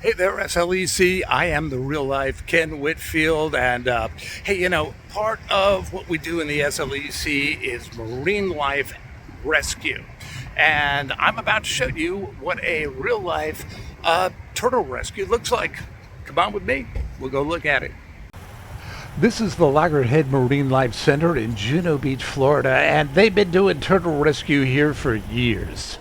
Hey there, SLEC. I am the real life Ken Whitfield. And hey, part of what we do in the SLEC is marine life rescue. And I'm about to show you what a real life turtle rescue looks like. Come on with me, we'll go look at it. This is the Loggerhead Marine Life Center in Juno Beach, Florida, and they've been doing turtle rescue here for years.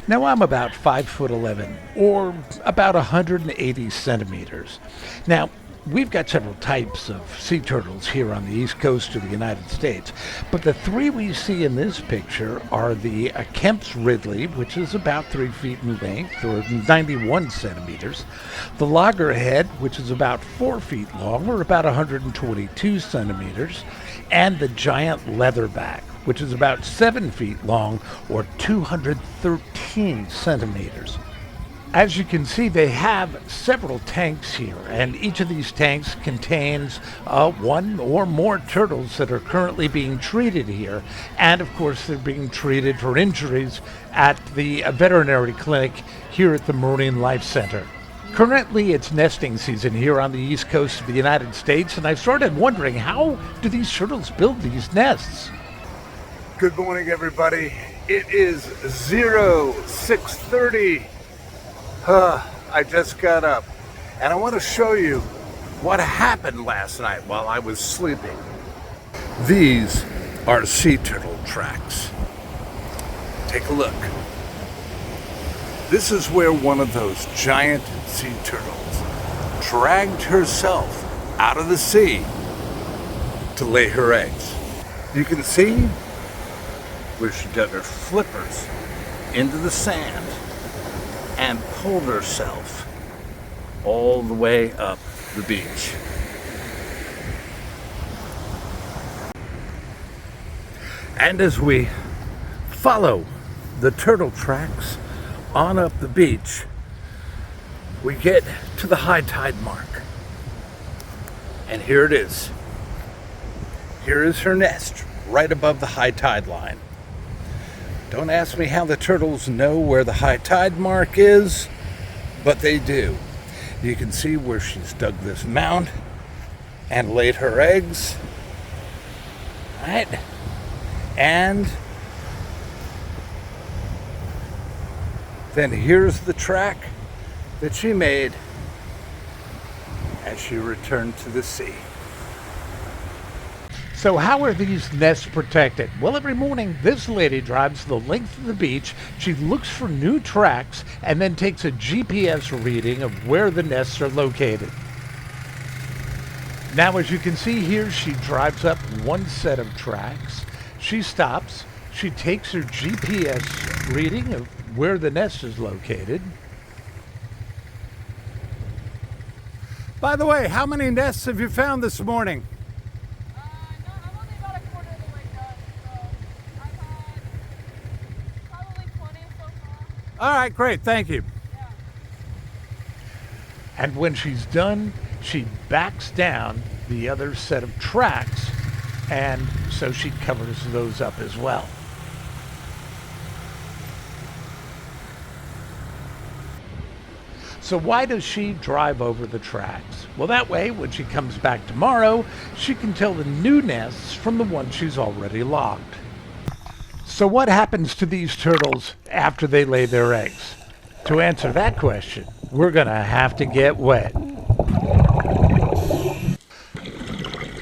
Now I'm about 5'11", or about 180 centimeters. Now, we've got several types of sea turtles here on the east coast of the United States, but the three we see in this picture are the Kemp's Ridley, which is about 3 feet in length, or 91 centimeters, the Loggerhead, which is about 4 feet long, or about 122 centimeters, and the giant leatherback, which is about 7 feet long, or 213 centimeters. As you can see, they have several tanks here, and each of these tanks contains one or more turtles that are currently being treated here. And of course, they're being treated for injuries at the veterinary clinic here at the Marine Life Center. Currently, it's nesting season here on the east coast of the United States, and I started wondering, how do these turtles build these nests? Good morning, everybody. It is 6:30. I just got up, and I want to show you what happened last night while I was sleeping. These are sea turtle tracks. Take a look. This is where one of those giant sea turtles dragged herself out of the sea to lay her eggs. You can see where she dug her flippers into the sand and pulled herself all the way up the beach. And as we follow the turtle tracks on up the beach, we get to the high tide mark. And here it is. Here is her nest, right above the high tide line. Don't ask me how the turtles know where the high tide mark is, but they do. You can see where she's dug this mound and laid her eggs. Right? And then here's the track that she made as she returned to the sea. So how are these nests protected? Well, every morning this lady drives the length of the beach. She looks for new tracks and then takes a GPS reading of where the nests are located. Now, as you can see here, she drives up one set of tracks. She stops. She takes her GPS reading of where the nest is located. By the way, how many nests have you found this morning? All right, great, thank you. Yeah. And when she's done, she backs down the other set of tracks, and so she covers those up as well. So why does she drive over the tracks? Well, that way, when she comes back tomorrow, she can tell the new nests from the ones she's already logged. So what happens to these turtles after they lay their eggs? To answer that question, we're going to have to get wet.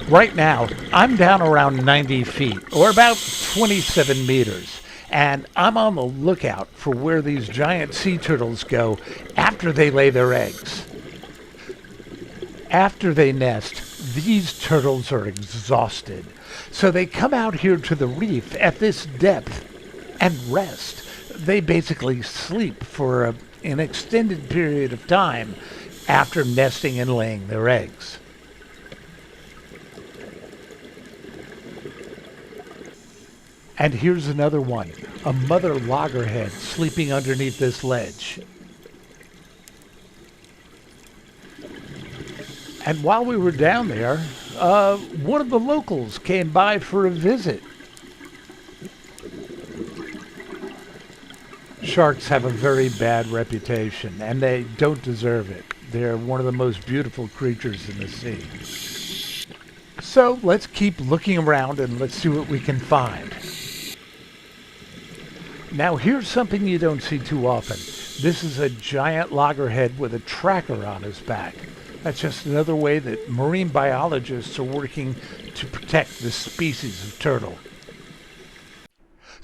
Right now, I'm down around 90 feet, or about 27 meters, and I'm on the lookout for where these giant sea turtles go after they lay their eggs. After they nest, these turtles are exhausted. So they come out here to the reef at this depth and rest. They basically sleep for an extended period of time after nesting and laying their eggs. And here's another one, a mother loggerhead sleeping underneath this ledge. And while we were down there, one of the locals came by for a visit. sharks have a very bad reputation, and they don't deserve it. They're one of the most beautiful creatures in the sea. So let's keep looking around and let's see what we can find. Now here's something you don't see too often. This is a giant loggerhead with a tracker on his back. That's just another way that marine biologists are working to protect this species of turtle.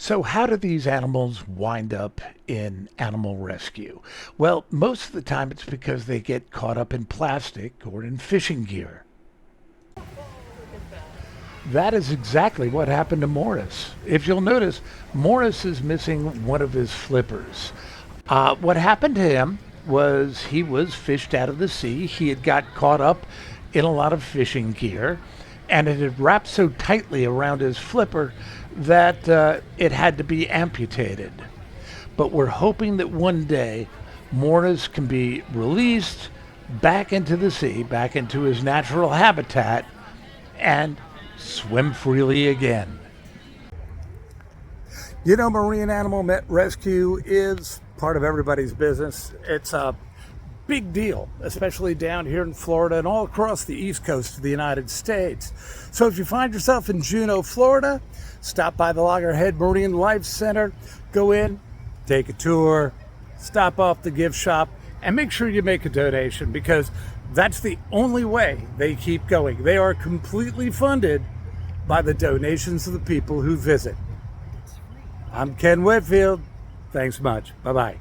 So how do these animals wind up in animal rescue? Well, most of the time it's because they get caught up in plastic or in fishing gear. That is exactly what happened to Morris. If you'll notice, Morris is missing one of his flippers. What happened to him was he was fished out of the sea. He had got caught up in a lot of fishing gear, and it had wrapped so tightly around his flipper that it had to be amputated. But we're hoping that one day Morris can be released back into the sea, back into his natural habitat, and swim freely again. You know, marine animal rescue is part of everybody's business. It's a big deal, especially down here in Florida and all across the east coast of the United States. So if you find yourself in Juneau, Florida, stop by the Loggerhead Marine Life Center, go in, take a tour, stop off the gift shop, and make sure you make a donation, because that's the only way they keep going. They are completely funded by the donations of the people who visit. I'm Ken Whitfield. Thanks much. Bye-bye.